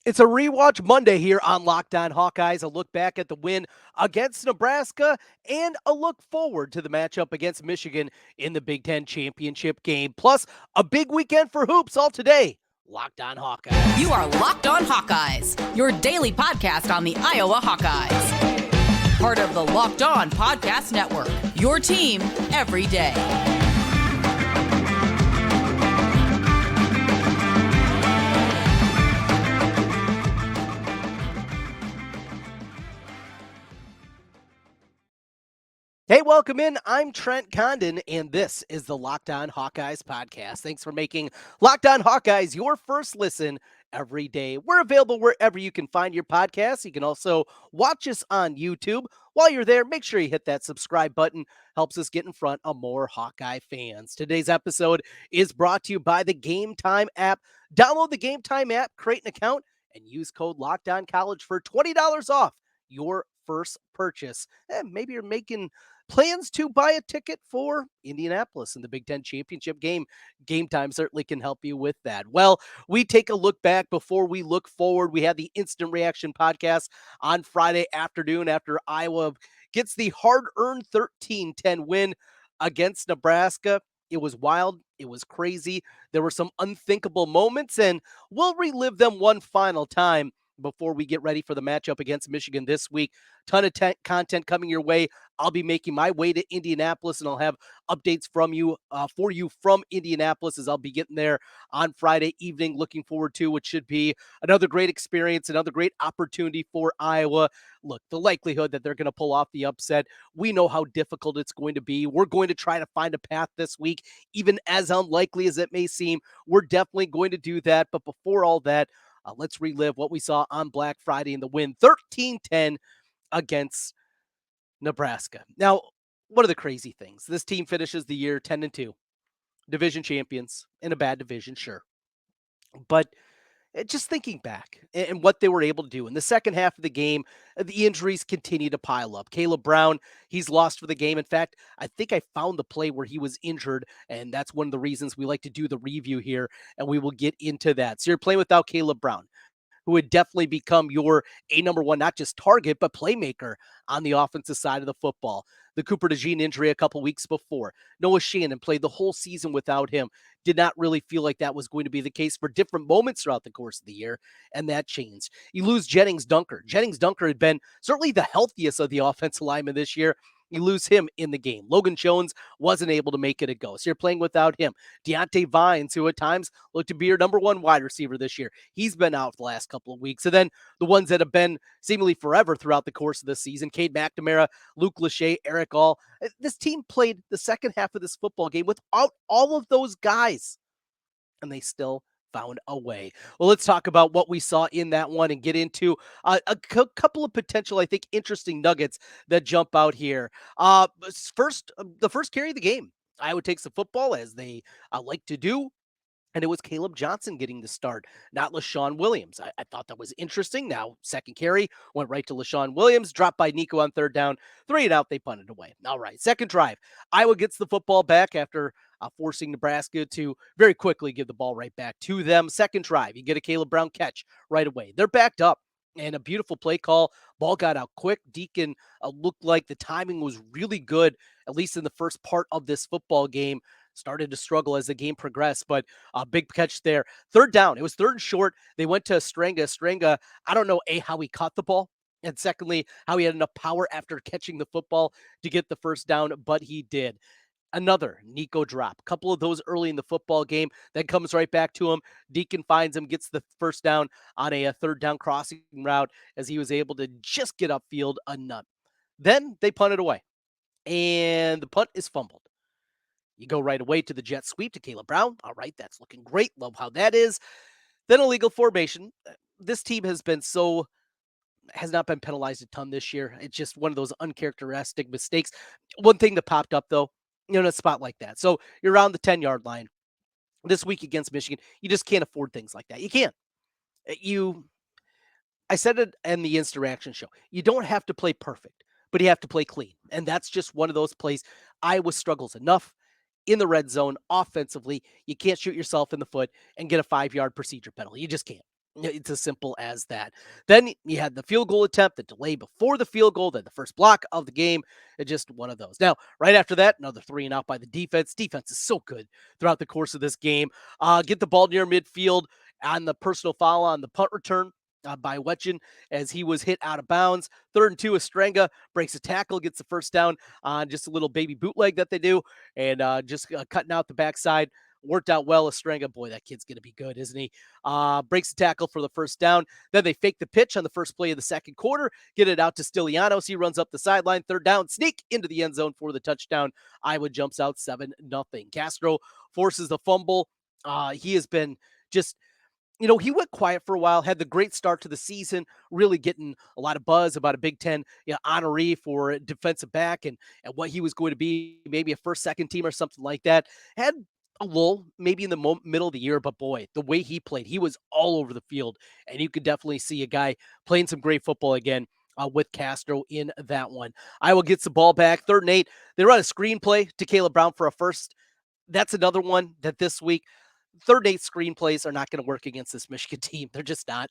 It's a rewatch Monday here on Locked On Hawkeyes. A look back at the win against Nebraska and a look forward to the matchup against Michigan in the Big Ten championship game. Plus, a big weekend for hoops all today. Locked On Hawkeyes. You are Locked On Hawkeyes, your daily podcast on the Iowa Hawkeyes. Part of the Locked On Podcast Network, your team every day. Hey, welcome in. I'm Trent Condon, and this is the Locked On Hawkeyes podcast. Thanks for making Locked On Hawkeyes your first listen every day. We're available wherever you can find your podcasts. You can also watch us on YouTube. While you're there, make sure you hit that subscribe button. Helps us get in front of more Hawkeye fans. Today's episode is brought to you by the Game Time app. Download the Game Time app, create an account, and use code LOCKEDONCollege for $20 off your first purchase. And maybe you're making plans to buy a ticket for Indianapolis in the Big Ten championship game. Game Time certainly can help you with that. Well, we take a look back before we look forward. We had the Instant Reaction podcast on Friday afternoon after Iowa gets the hard-earned 13-10 win against Nebraska. It was wild. It was crazy. There were some unthinkable moments, and we'll relive them one final time before we get ready for the matchup against Michigan this week. Ton of content coming your way. I'll be making my way to Indianapolis, and I'll have updates from you for you from Indianapolis as I'll be getting there on Friday evening. Looking forward to what should be another great experience, another great opportunity for Iowa. Look, the likelihood that they're going to pull off the upset, we know how difficult it's going to be. We're going to try to find a path this week, even as unlikely as it may seem. We're definitely going to do that. But before all that, let's relive what we saw on Black Friday in the win 13-10 against Nebraska. Now, one of the crazy things, this team finishes the year 10-2, division champions in a bad division, sure. But just thinking back and what they were able to do in the second half of the game, the injuries continue to pile up. Kaleb Brown, he's lost for the game. In fact, I think I found the play where he was injured, and that's one of the reasons we like to do the review here, and we will get into that. So you're playing without Kaleb Brown, who would definitely become your number one, not just target, but playmaker on the offensive side of the football. The Cooper DeJean injury a couple weeks before. Noah Shannon played the whole season without him. Did not really feel like that was going to be the case for different moments throughout the course of the year, and that changed. You lose Jennings Dunker. Jennings Dunker had been certainly the healthiest of the offensive linemen this year. You lose him in the game. Logan Jones wasn't able to make it a go. So you're playing without him. Deontay Vines, who at times looked to be your number one wide receiver this year, he's been out the last couple of weeks. And then the ones that have been seemingly forever throughout the course of the season, Cade McNamara, Luke Lachey, Eric All. This team played the second half of this football game without all of those guys, and they still found a way. Well, let's talk about what we saw in that one and get into couple of potential, I think, interesting nuggets that jump out here. The first carry of the game, Iowa takes the football as they like to do. And it was Caleb Johnson getting the start, not LaShawn Williams. I thought that was interesting. Now, second carry went right to LaShawn Williams, dropped by Nico on third down, 3 and out, they punted away. All right, second drive. Iowa gets the football back after forcing Nebraska to very quickly give the ball right back to them. Second drive, you get a Kaleb Brown catch right away. They're backed up. And a beautiful play call. Ball got out quick. Deacon looked like the timing was really good, at least in the first part of this football game. Started to struggle as the game progressed, but a big catch there. Third down. It was third and short. They went to Strenga. Strenga, I don't know, how he caught the ball, and secondly, how he had enough power after catching the football to get the first down, but he did. Another Nico drop. A couple of those early in the football game. Then comes right back to him. Deacon finds him, gets the first down on a third down crossing route as he was able to just get upfield a nut. Then they punt it away, and the punt is fumbled. You go right away to the jet sweep to Kaleb Brown. All right, that's looking great. Love how that is. Then illegal formation. This team has not been penalized a ton this year. It's just one of those uncharacteristic mistakes. One thing that popped up, though, in a spot like that. So you're around the 10-yard line this week against Michigan. You just can't afford things like that. You can't. I said it in the Instant Reaction show. You don't have to play perfect, but you have to play clean. And that's just one of those plays. Iowa struggles enough in the red zone offensively. You can't shoot yourself in the foot and get a 5-yard procedure penalty. You just can't. It's as simple as that. Then you had the field goal attempt, the delay before the field goal, then the first block of the game. It's just one of those. Now, right after that, another 3-and-out by the defense. Defense is so good throughout the course of this game. Get the ball near midfield on the personal foul on the punt return. By Wetchen as he was hit out of bounds. 3rd and 2, Estrenga breaks a tackle, gets the first down on just a little baby bootleg that they do, and just cutting out the backside. Worked out well. Estrenga, boy, that kid's going to be good, isn't he? Breaks the tackle for the first down. Then they fake the pitch on the first play of the second quarter, get it out to Stilianos. He runs up the sideline, 3rd down, sneak into the end zone for the touchdown. Iowa jumps out 7-0. Castro forces the fumble. He has been just he went quiet for a while, had the great start to the season, really getting a lot of buzz about a Big Ten honoree for a defensive back and what he was going to be, maybe a first, second team or something like that. Had a lull maybe in the middle of the year, but boy, the way he played, he was all over the field, and you could definitely see a guy playing some great football again. With Castro in that one. Iowa gets the ball back, 3rd and 8. They run a screenplay to Kaleb Brown for a first. That's another one that this week 3rd and 8 screenplays are not going to work against this Michigan team. They're just not.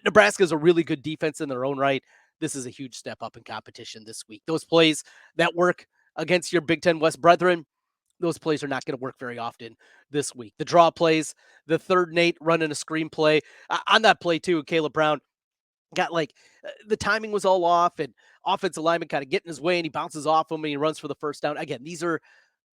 Nebraska is a really good defense in their own right. This is a huge step up in competition this week. Those plays that work against your Big Ten West brethren, those plays are not going to work very often this week. The draw plays, the 3rd and 8 running a screenplay. On that play, too, Kaleb Brown got the timing was all off, and offensive lineman kind of getting his way, and he bounces off him and he runs for the first down. Again, these are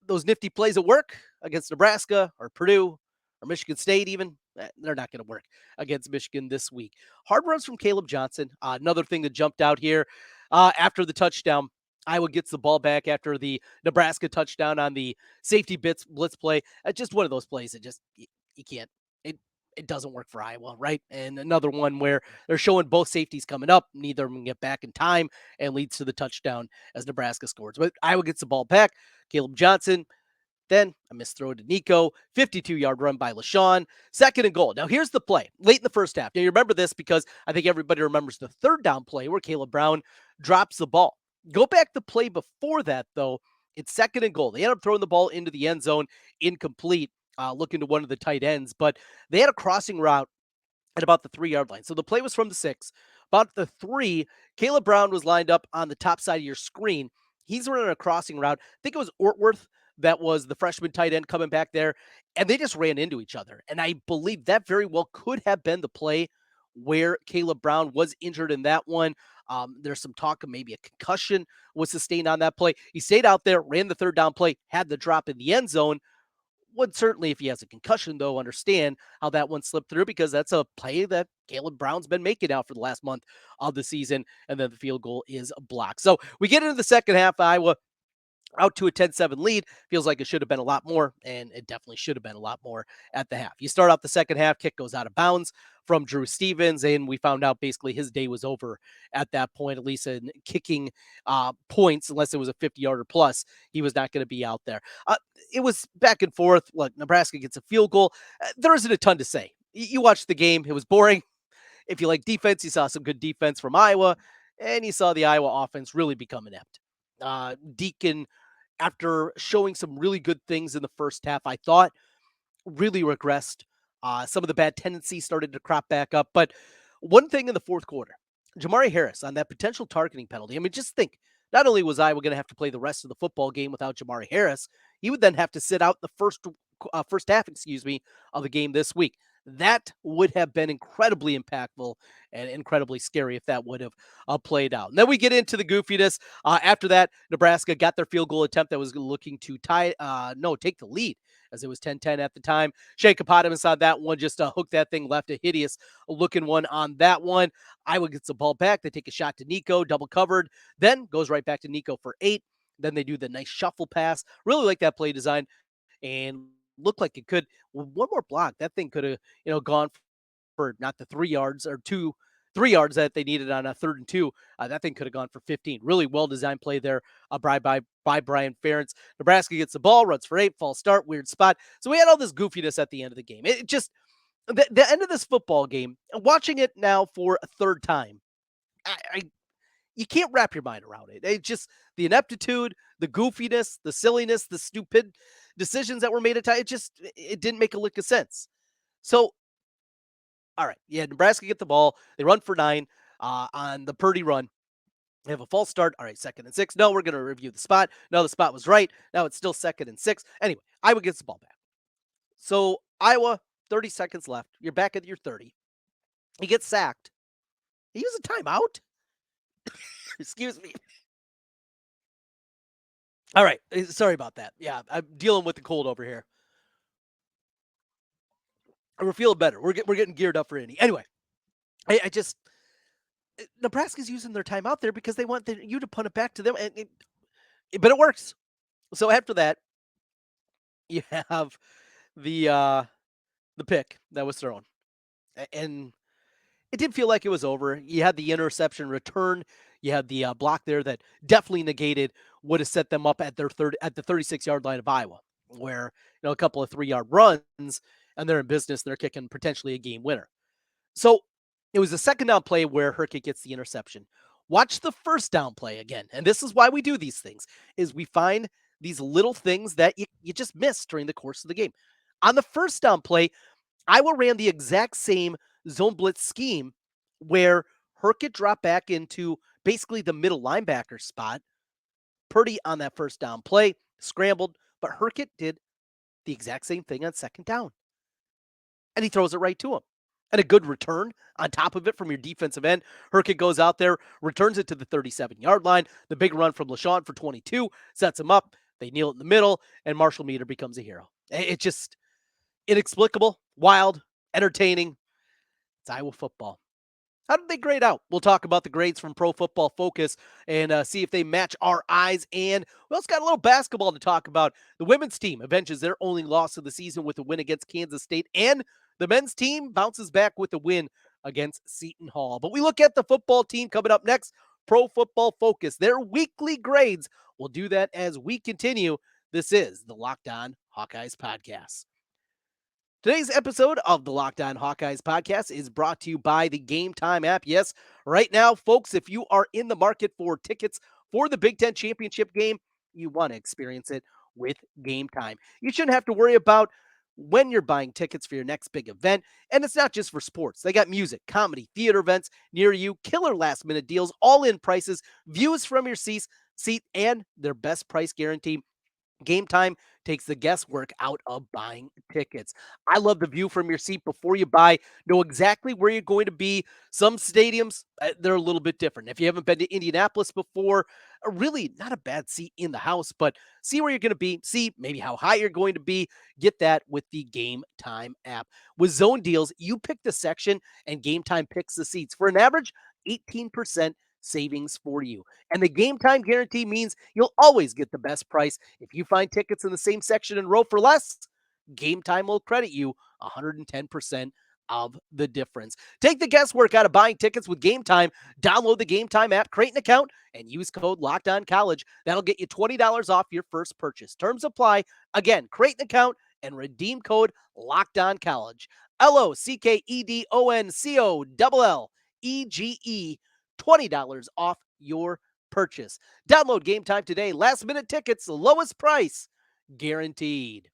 those nifty plays at work against Nebraska or Purdue or Michigan State even. They're not going to work against Michigan this week. Hard runs from Kaleb Johnson. Another thing that jumped out here after the touchdown. Iowa gets the ball back after the Nebraska touchdown on the safety blitz play. Just one of those plays that just you can't. It doesn't work for Iowa, right? And another one where they're showing both safeties coming up, neither of them get back in time, and leads to the touchdown as Nebraska scores. But Iowa gets the ball back. Kaleb Johnson, then a missed throw to Nico, 52-yard run by LaShawn, 2nd and goal. Now here's the play late in the first half. Now you remember this because I think everybody remembers the 3rd down play where Kaleb Brown drops the ball. Go back the play before that, though. It's 2nd and goal. They end up throwing the ball into the end zone, incomplete, looking to one of the tight ends, but they had a crossing route at about the 3-yard line. So the play was from the 6. About the 3, Kaleb Brown was lined up on the top side of your screen. He's running a crossing route. I think it was Ortworth that was the freshman tight end coming back there, and they just ran into each other. And I believe that very well could have been the play where Kaleb Brown was injured in that one. There's some talk of maybe a concussion was sustained on that play. He stayed out there, ran the 3rd down play, had the drop in the end zone. Would certainly, if he has a concussion, though, understand how that one slipped through because that's a play that Kaleb Brown's been making out for the last month of the season, and then the field goal is blocked. So we get into the second half. Iowa out to a 10-7 lead. Feels like it should have been a lot more, and it definitely should have been a lot more at the half. You start off the second half, kick goes out of bounds from Drew Stevens, and we found out basically his day was over at that point, at least in kicking points, unless it was a 50-yarder plus. He was not going to be out there. It was back and forth. Look, Nebraska gets a field goal. There isn't a ton to say. You watched the game. It was boring. If you like defense, you saw some good defense from Iowa, and you saw the Iowa offense really become inept. Deacon, after showing some really good things in the first half, I thought really regressed. Some of the bad tendencies started to crop back up. But one thing in the fourth quarter, Jamari Harris on that potential targeting penalty. I mean, just think, not only was Iowa going to have to play the rest of the football game without Jamari Harris, he would then have to sit out the first half, of the game this week. That would have been incredibly impactful and incredibly scary if that would have played out. And then we get into the goofiness. After that, Nebraska got their field goal attempt that was looking to take the lead as it was 10-10 at the time. Shea Kapotamus on that one, just hooked that thing left, a hideous looking one on that one. Iowa gets the ball back. They take a shot to Nico, double covered, then goes right back to Nico for 8. Then they do the nice shuffle pass. Really like that play design and looked like it could, with one more block, that thing could have, gone for not the 3 yards or 3 yards that they needed on a 3rd and 2. That thing could have gone for 15. Really well designed play there by Brian Ferentz. Nebraska gets the ball, runs for 8, false start, weird spot. So we had all this goofiness at the end of the game. It just, the end of this football game, watching it now for a third time, I you can't wrap your mind around it. It just, the ineptitude, the goofiness, the silliness, the stupid decisions that were made at times. It didn't make a lick of sense. So All right. Yeah, Nebraska get the ball. They run for 9 on the Purdy run. They have a false start. All right, 2nd and 6. No, we're going to review the spot. No, the spot was right. Now it's still 2nd and 6. Anyway, Iowa gets the ball back. So Iowa, 30 seconds left. You're back at your 30. He gets sacked. He used a timeout. Excuse me. All right. Sorry about that. Yeah, I'm dealing with the cold over here. We're feeling better. We're getting geared up for Indy. Anyway, I just Nebraska's using their timeout there because they want you to punt it back to them, but it works. So after that, you have the pick that was thrown, and it did feel like it was over. You had the interception return. You had the block there that definitely negated would have set them up at their at the 36-yard line of Iowa, where a couple of 3-yard runs and they're in business. They're kicking potentially a game winner. So it was a second down play where Herkitt gets the interception. Watch the first down play again, and this is why we do these things: is we find these little things that you just miss during the course of the game. On the first down play, Iowa ran the exact same zone blitz scheme where Herkitt dropped back into basically the middle linebacker spot. Purdy on that first down play scrambled, but Herkitt did the exact same thing on second down. And he throws it right to him. And a good return on top of it from your defensive end. Herkitt goes out there, returns it to the 37-yard line. The big run from LaShawn for 22 sets him up. They kneel it in the middle, and Marshall Meter becomes a hero. It's just inexplicable, wild, entertaining. It's Iowa football. How did they grade out? We'll talk about the grades from Pro Football Focus and see if they match our eyes. And we also got a little basketball to talk about. The women's team avenges their only loss of the season with a win against Kansas State, and the men's team bounces back with a win against Seton Hall. But we look at the football team coming up next. Pro Football Focus, their weekly grades. We'll do that as we continue. This is the Locked On Hawkeyes podcast. Today's episode of the Locked On Hawkeyes podcast is brought to you by the Game Time app. Yes, right now, folks, if you are in the market for tickets for the Big Ten championship game, you want to experience it with Game Time. You shouldn't have to worry about when you're buying tickets for your next big event. And it's not just for sports. They got music, comedy, theater events near you, killer last minute deals, all in prices, views from your seat, and their best price guarantee. Game Time takes the guesswork out of buying tickets. I love the view from your seat before you buy. Know exactly where you're going to be. Some stadiums, they're a little bit different. If you haven't been to Indianapolis before, really not a bad seat in the house, but see where you're going to be. See maybe how high you're going to be. Get that with the Game Time app. With zone deals, you pick the section and Game Time picks the seats. For an average, 18% savings for you. And the Game Time guarantee means you'll always get the best price. If you find tickets in the same section and row for less, Game Time will credit you 110% of the difference. Take the guesswork out of buying tickets with Game Time. Download the Game Time app, create an account, and use code LOCKEDONCollege. That'll get you $20 off your first purchase. Terms apply. Again, create an account and redeem code LOCKEDONCollege. LOCKEDONCOLLEGE. $20 off your purchase. Download Game Time today. Last minute tickets, lowest price guaranteed.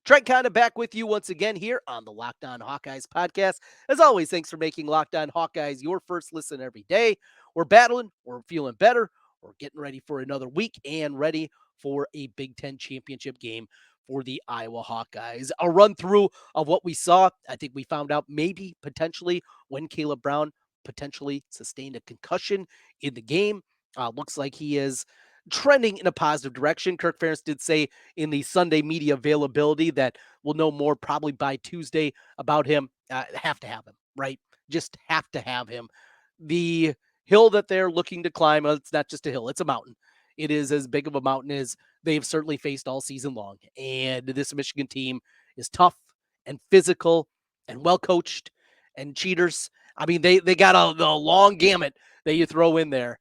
Trent Condon back with you once again here on the Locked On Hawkeyes podcast. As always, thanks for making Locked On Hawkeyes your first listen every day. We're battling, we're feeling better, we're getting ready for another week and ready for a Big Ten championship game for the Iowa Hawkeyes. A run through of what we saw. I think we found out maybe potentially when Kaleb Brown potentially sustained a concussion in the game. Looks like he is trending in a positive direction. Kirk Ferentz did say in the Sunday media availability that we'll know more probably by Tuesday about him. Have to have him, right? Just have to have him. The hill that they're looking to climb, it's not just a hill, it's a mountain. It is as big of a mountain as they've certainly faced all season long. And this Michigan team is tough and physical and well coached and cheaters. I mean, they got a long gamut that you throw in there.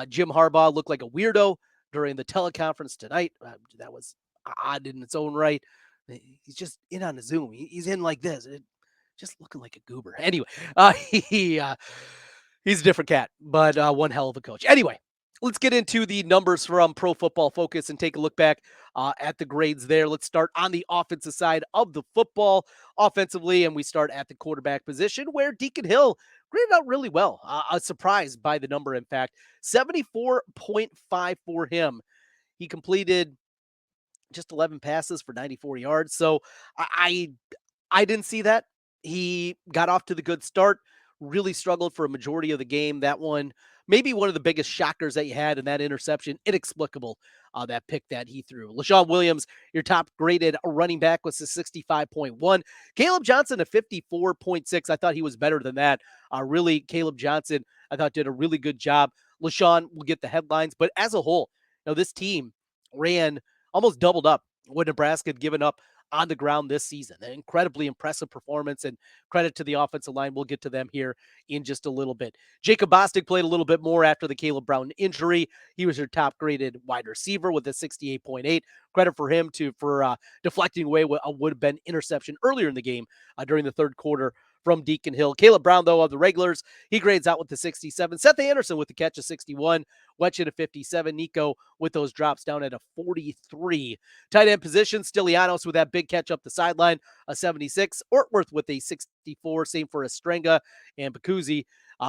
Jim Harbaugh looked like a weirdo during the teleconference tonight. That was odd in its own right. He's just in on the Zoom. He's in like this, just looking like a goober. Anyway, he's a different cat, but one hell of a coach. Anyway, Let's get into the numbers from Pro Football Focus and take a look back at the grades there. Let's start on the offensive side of the football offensively, and we start at the quarterback position where Deacon Hill graded out really well. A surprise by the number, in fact, 74.5 for him. He completed just 11 passes for 94 yards. So I I didn't see that. He got off to the good start, really struggled for a majority of the game. That one, maybe one of the biggest shockers that you had in that interception. Inexplicable, that pick that he threw. LaShawn Williams, your top graded running back, was a 65.1. Caleb Johnson, a 54.6. I thought he was better than that. Really, Caleb Johnson, I thought, did a really good job. LaShawn will get the headlines, but as a whole, this team ran almost doubled up what Nebraska had given up on the ground this season. An incredibly impressive performance, and credit to the offensive line. We'll get to them here in just a little bit. Jacob Bostic played a little bit more after the Kaleb Brown injury. He was your top graded wide receiver with a 68.8. Credit for him for deflecting away what would have been interception earlier in the game during the third quarter from Deacon Hill. Kaleb Brown, though, of the regulars, he grades out with the 67. Seth Anderson with the catch of 61. Wetchin at 57. Nico with those drops down at a 43. Tight end position, Stilianos with that big catch up the sideline, a 76. Ortworth with a 64. Same for Estrenga. And Bacuzzi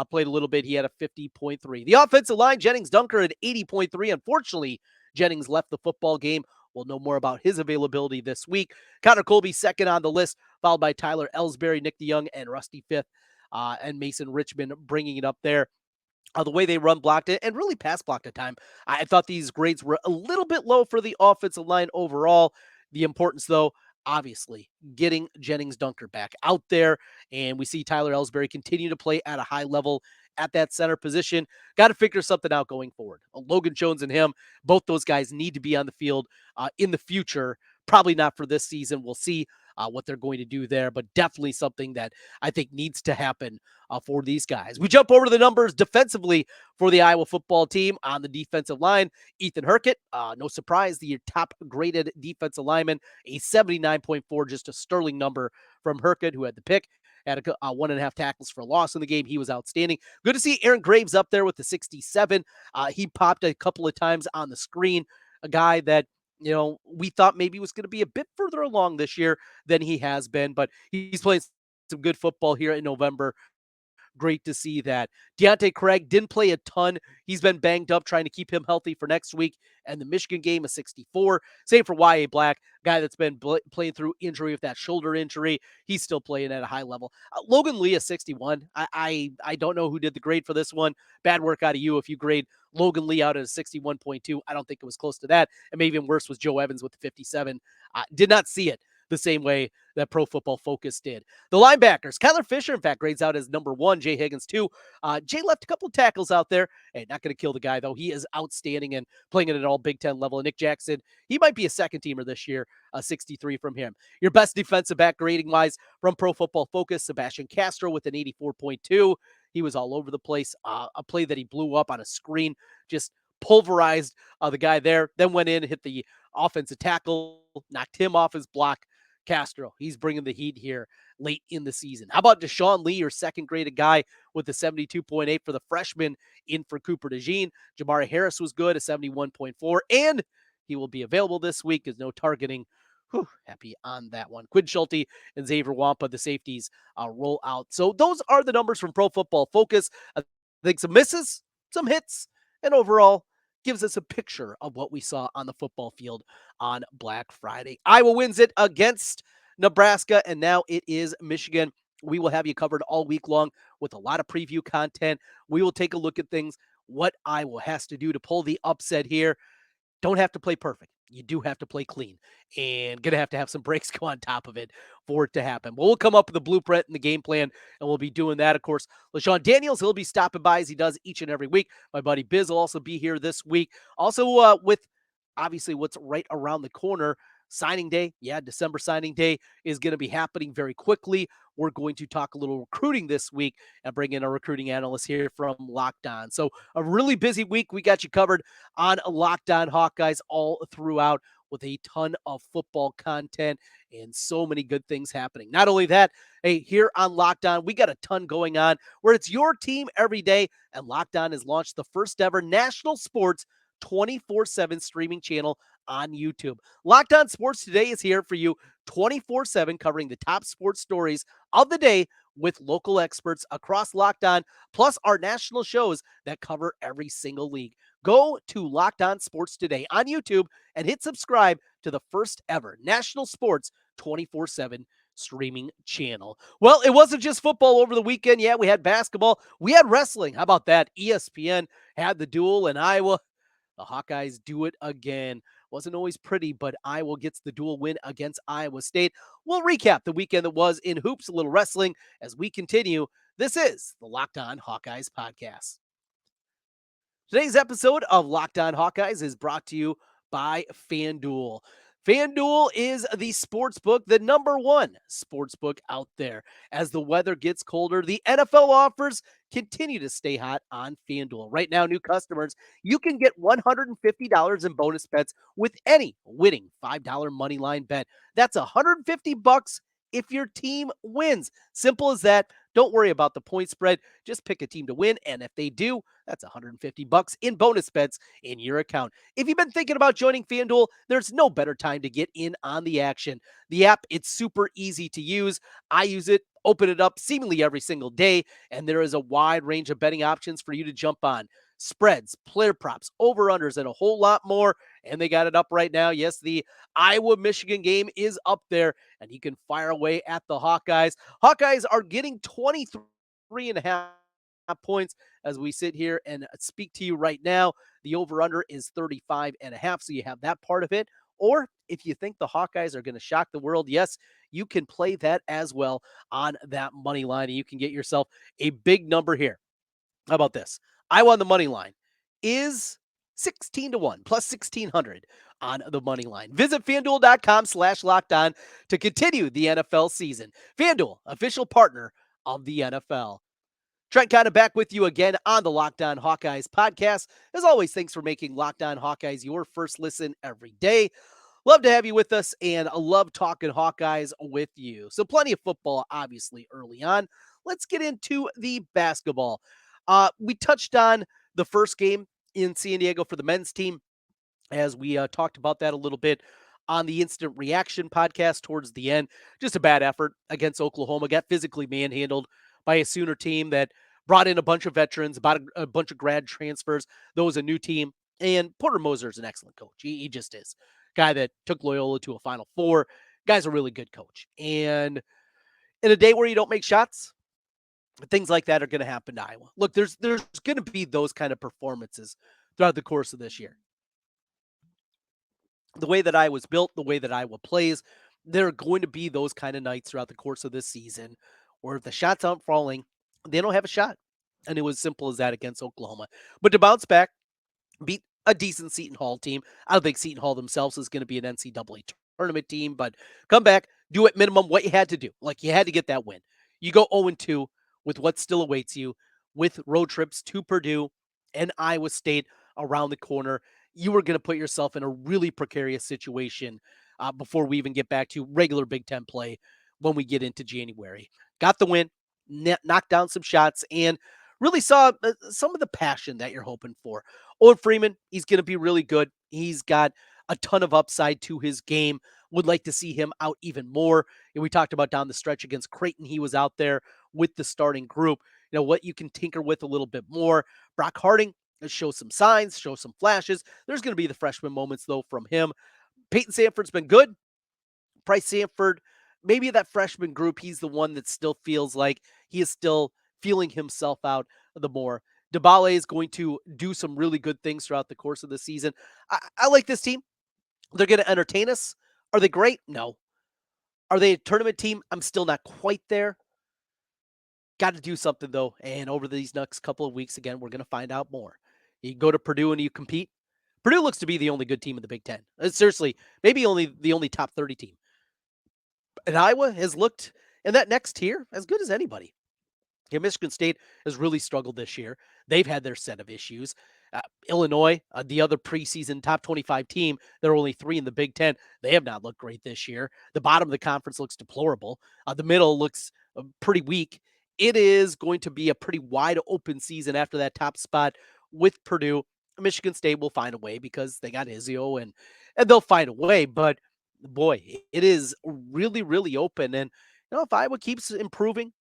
played a little bit. He had a 50.3. The offensive line, Jennings Dunker at 80.3. Unfortunately, Jennings left the football game. We'll know more about his availability this week. Connor Colby, second on the list, followed by Tyler Ellsbury, Nick DeYoung, and Rusty fifth, and Mason Richmond bringing it up there. The way they run blocked it and really pass blocked at time. I thought these grades were a little bit low for the offensive line overall. The importance, though, obviously, getting Jennings Dunker back out there. And we see Tyler Ellsbury continue to play at a high level at that center position. Got to figure something out going forward. Logan Jones and him, both those guys need to be on the field in the future. Probably not for this season. We'll see what they're going to do there, but definitely something that I think needs to happen for these guys. We jump over to the numbers defensively for the Iowa football team. On the defensive line, Ethan Herkett, no surprise, the top graded defensive lineman, a 79.4, just a sterling number from Herkett, who had the pick. Had a 1.5 tackles for a loss in the game. He was outstanding. Good to see Aaron Graves up there with the 67. He popped a couple of times on the screen. A guy that we thought maybe was going to be a bit further along this year than he has been, but he's playing some good football here in November. Great to see that. Deontay Craig didn't play a ton. He's been banged up, trying to keep him healthy for next week. And the Michigan game is 64. Same for Y.A. Black, guy that's been playing through injury with that shoulder injury. He's still playing at a high level. Logan Lee is 61. I don't know who did the grade for this one. Bad work out of you if you grade Logan Lee out at a 61.2. I don't think it was close to that. And maybe even worse was Joe Evans with the 57. Did not see it the same way that Pro Football Focus did. The linebackers, Kyler Fisher, in fact, grades out as number 1, Jay Higgins 2. Jay left a couple of tackles out there. Hey, not going to kill the guy, though. He is outstanding and playing at an all Big Ten level. And Nick Jackson, he might be a second teamer this year, 63 from him. Your best defensive back grading-wise from Pro Football Focus, Sebastian Castro with an 84.2. He was all over the place. A play that he blew up on a screen, just pulverized the guy there, then went in, hit the offensive tackle, knocked him off his block. Castro, he's bringing the heat here late in the season. How about Deshaun Lee, your second graded guy with the 72.8 for the freshman in for Cooper DeJean? Jamari Harris was good, a 71.4, and he will be available this week. There's no targeting. Whew, happy on that one. Quinn Schulte and Xavier Wampa, the safeties, roll out. So those are the numbers from Pro Football Focus. I think some misses, some hits, and overall gives us a picture of what we saw on the football field on Black Friday. Iowa wins it against Nebraska, and now it is Michigan. We will have you covered all week long with a lot of preview content. We will take a look at things, what Iowa has to do to pull the upset here. Don't have to play perfect. You do have to play clean, and going to have some breaks go on top of it for it to happen. But we'll come up with the blueprint and the game plan, and we'll be doing that. Of course, LaShawn Daniels, he'll be stopping by as he does each and every week. My buddy Biz will also be here this week. Also, with obviously what's right around the corner, signing day. Yeah, December signing day is going to be happening very quickly. We're going to talk a little recruiting this week and bring in a recruiting analyst here from Locked On. So a really busy week. We got you covered on Locked On Hawkeyes all throughout. with a ton of football content and so many good things happening. Not only that, hey, here on Locked On, we got a ton going on where it's your team every day, and Locked On has launched the first ever national sports 24/7 streaming channel on YouTube. Locked On Sports Today is here for you 24/7, covering the top sports stories of the day with local experts across Locked On, plus our national shows that cover every single league. Go to Locked On Sports Today on YouTube and hit subscribe to the first ever national sports 24/7 streaming channel. Well, it wasn't just football over the weekend. Yeah, we had basketball. We had wrestling. How about that? ESPN had the duel in Iowa. The Hawkeyes do it again. Wasn't always pretty, but Iowa gets the dual win against Iowa State. We'll recap the weekend that was in hoops, a little wrestling as we continue. This is the Locked On Hawkeyes podcast. Today's episode of Locked On Hawkeyes is brought to you by FanDuel. FanDuel is the sports book, the number one sports book out there. As the weather gets colder, the NFL offers continue to stay hot on FanDuel. Right now, new customers, you can get $150 in bonus bets with any winning $5 money line bet. That's $150 if your team wins. Simple as that. Don't worry about the point spread. Just pick a team to win, and if they do, that's $150 in bonus bets in your account. If you've been thinking about joining FanDuel, there's no better time to get in on the action. The app, it's super easy to use. I use it, open it up seemingly every single day, and there is a wide range of betting options for you to jump on. Spreads, player props, over-unders, and a whole lot more. And they got it up right now. Yes, the Iowa-Michigan game is up there, and you can fire away at the Hawkeyes. Hawkeyes are getting 23.5 points as we sit here and speak to you right now. The over-under is 35.5, so you have that part of it. Or if you think the Hawkeyes are going to shock the world, yes, you can play that as well on that money line, and you can get yourself a big number here. How about this? Iowa on the money line is 16-1 plus 1,600 on the money line. Visit FanDuel.com/locked on to continue the NFL season. FanDuel, official partner of the NFL. Trent Condon back with you again on the Locked On Hawkeyes podcast. As always, thanks for making Locked On Hawkeyes your first listen every day. Love to have you with us, and I love talking Hawkeyes with you. So plenty of football, obviously, early on. Let's get into the basketball. We touched on the first game in San Diego for the men's team, as we talked about that a little bit on the Instant Reaction podcast towards the end. Just a bad effort against Oklahoma. Got physically manhandled by a Sooner team that brought in a bunch of veterans, about a bunch of grad transfers. That was a new team. And Porter Moser is an excellent coach. He just is. Guy that took Loyola to a Final Four. Guy's a really good coach. And in a day where you don't make shots, things like that are going to happen to Iowa. Look, there's going to be those kind of performances throughout the course of this year. The way that Iowa's built, the way that Iowa plays, there are going to be those kind of nights throughout the course of this season where if the shots aren't falling, they don't have a shot. And it was simple as that against Oklahoma. But to bounce back, beat a decent Seton Hall team. I don't think Seton Hall themselves is going to be an NCAA tournament team, but come back, do at minimum what you had to do. Like, you had to get that win. You go 0-2 with what still awaits you, with road trips to Purdue and Iowa State around the corner. You were going to put yourself in a really precarious situation before we even get back to regular Big Ten play when we get into January. Got the win, knocked down some shots, and really saw some of the passion that you're hoping for. Owen Freeman, he's going to be really good. He's got a ton of upside to his game. Would like to see him out even more. And we talked about down the stretch against Creighton. He was out there with the starting group. You know, what you can tinker with a little bit more. Brock Harding, show some signs, show some flashes. There's going to be the freshman moments, though, from him. Peyton Sanford's been good. Bryce Sanford, maybe that freshman group, he's the one that still feels like he is still feeling himself out the more. DeBale is going to do some really good things throughout the course of the season. I like this team. They're going to entertain us. Are they great? No. Are they a tournament team? I'm still not quite there. Got to do something, though. And over these next couple of weeks, again, we're going to find out more. You go to Purdue and you compete. Purdue looks to be the only good team in the Big Ten. Seriously, maybe the only top 30 team. And Iowa has looked in that next tier as good as anybody. Yeah, Michigan State has really struggled this year. They've had their set of issues. Illinois, the other preseason top 25 team, there are only 3 in the Big Ten. They have not looked great this year. The bottom of the conference looks deplorable. The middle looks pretty weak. It is going to be a pretty wide open season after that top spot with Purdue. Michigan State will find a way because they got Izio and they'll find a way. But boy, it is really, really open. And if Iowa keeps improving,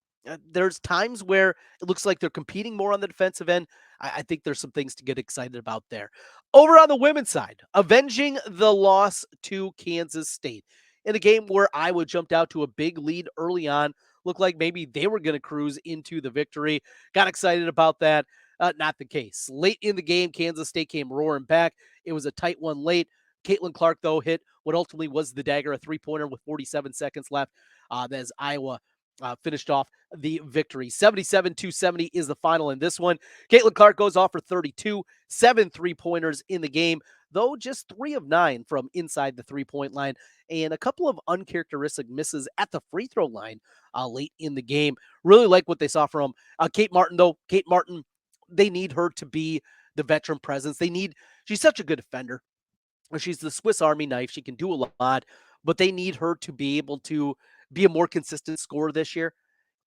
there's times where it looks like they're competing more on the defensive end. I think there's some things to get excited about there. Over on the women's side, avenging the loss to Kansas State in a game where Iowa jumped out to a big lead early on. Looked like maybe they were going to cruise into the victory. Got excited about that. Not the case. Late in the game, Kansas State came roaring back. It was a tight one late. Caitlin Clark, though, hit what ultimately was the dagger, a three-pointer with 47 seconds left as Iowa finished off the victory. 77-70 is the final in this one. Caitlin Clark goes off for 32, 7 3-pointers in the game, though just 3 of 9 from inside the three-point line, and a couple of uncharacteristic misses at the free throw line late in the game. Really like what they saw from Kate Martin, though. Kate Martin, they need her to be the veteran presence. She's such a good defender. She's the Swiss Army knife. She can do a lot, but they need her to be able to be a more consistent scorer this year.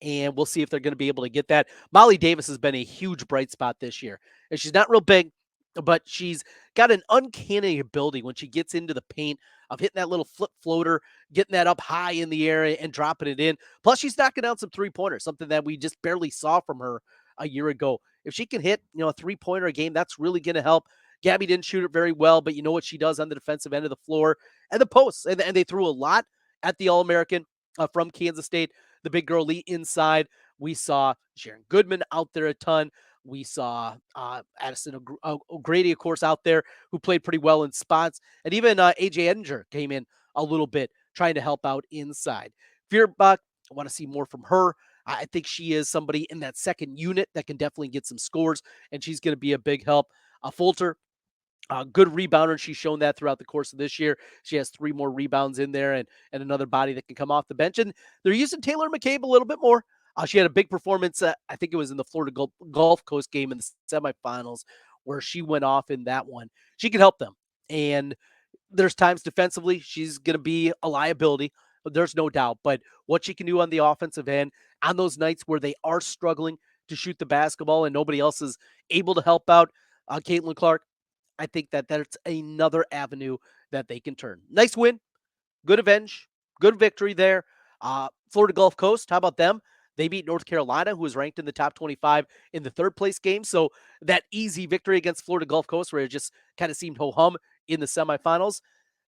And we'll see if they're going to be able to get that. Molly Davis has been a huge bright spot this year. And she's not real big, but she's got an uncanny ability when she gets into the paint of hitting that little flip floater, getting that up high in the air and dropping it in. Plus, she's knocking down some three-pointers, something that we just barely saw from her a year ago. If she can hit, a three-pointer a game, that's really going to help. Gabby didn't shoot it very well, but you know what she does on the defensive end of the floor and the posts. And they threw a lot at the All-American from Kansas State. The big girl Lee inside. We saw Sharon Goodman out there a ton. We saw Addison O'Grady, of course, out there who played pretty well in spots. And even AJ Edinger came in a little bit trying to help out inside. Fierbuck, I want to see more from her. I think she is somebody in that second unit that can definitely get some scores, and she's going to be a big help. Fulter, good rebounder, and she's shown that throughout the course of this year. She has 3 more rebounds in there and another body that can come off the bench. And they're using Taylor McCabe a little bit more. She had a big performance. I think it was in the Florida Gulf Coast game in the semifinals where she went off in that one. She can help them. And there's times defensively she's going to be a liability. There's no doubt. But what she can do on the offensive end on those nights where they are struggling to shoot the basketball and nobody else is able to help out Caitlin Clark, I think that that's another avenue that they can turn. Nice win, good avenge, good victory there. Florida Gulf Coast, how about them? They beat North Carolina, who was ranked in the top 25 in the third place game. So that easy victory against Florida Gulf Coast, where it just kind of seemed ho-hum in the semifinals,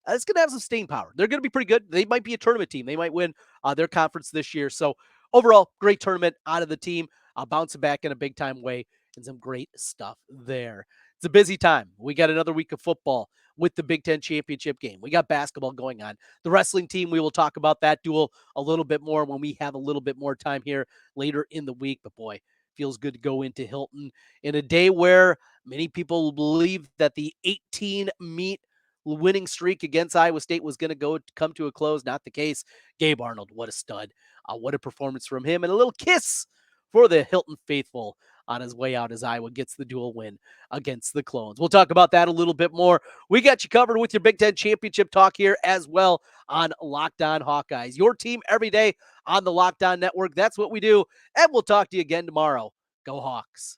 it's going to have some staying power. They're going to be pretty good. They might be a tournament team. They might win their conference this year. So overall, great tournament out of the team, bouncing back in a big-time way, and some great stuff there. It's a busy time. We got another week of football with the Big Ten championship game. We got basketball going on. The wrestling team, we will talk about that duel a little bit more when we have a little bit more time here later in the week. But boy, feels good to go into Hilton in a day where many people believe that the 18-meet winning streak against Iowa State was going to come to a close. Not the case. Gabe Arnold, what a stud. What a performance from him. And a little kiss for the Hilton faithful on his way out as Iowa gets the dual win against the Clones. We'll talk about that a little bit more. We got you covered with your Big Ten championship talk here as well on Locked On Hawkeyes. Your team every day on the Locked On Network. That's what we do. And we'll talk to you again tomorrow. Go Hawks.